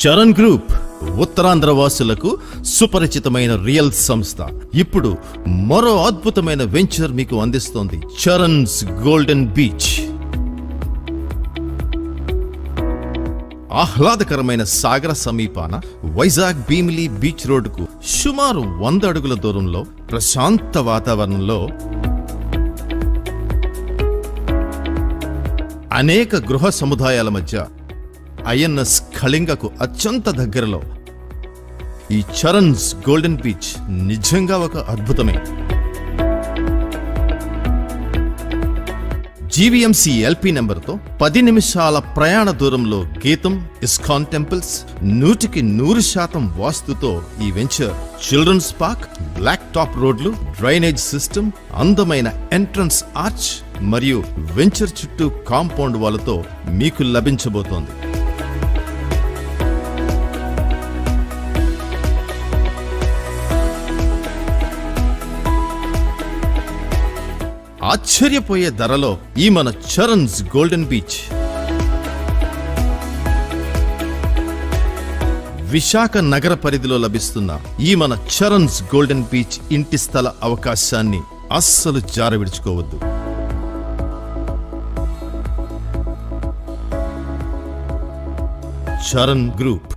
Charan group Uttarandhra వాసులకు సుపరిచితమైన real సంస్థ ఇప్పుడు మరో అద్భుతమైన వెంచర్ మీకు అందిస్తోంది. Charan's golden beach. ఆహ్లాదకరమైన సాగర సమీపాన వైజాగ్ భీమిలి బీచ్ రోడ్డుకు సుమారు 100 అడుగుల దూరంలో ప్రశాంత వాతావరణంలో అనేక గృహ సముదాయాల మధ్య ఐఎన్ఎస్ కళింగకు అత్యంత దగ్గరలో ఈ చరణ్స్ గోల్డెన్ బీచ్ నిజంగా ఒక అద్భుతమే. జీవీఎంసీ ఎల్పీ నెంబర్తో 10 నిమిషాల ప్రయాణ దూరంలో గీతం, ఇస్కాన్ టెంపుల్స్, 100% వాస్తుతో ఈ venture children's park, black top రోడ్లు, డ్రైనేజ్ సిస్టమ్, అందమైన ఎంట్రన్స్ ఆర్చ్ మరియు వెంచర్ చుట్టూ కాంపౌండ్ వాల్తో మీకు లభించబోతోంది. ఆశ్చర్యపోయే ధరలో ఈ మన చరణ్స్ గోల్డెన్ బీచ్ విశాఖ నగర పరిధిలో లభిస్తున్న ఈ మన చరణ్స్ గోల్డెన్ బీచ్ ఇంటి స్థల అవకాశాన్ని అస్సలు జారవిడుచుకోవద్దు. చరణ్ గ్రూప్.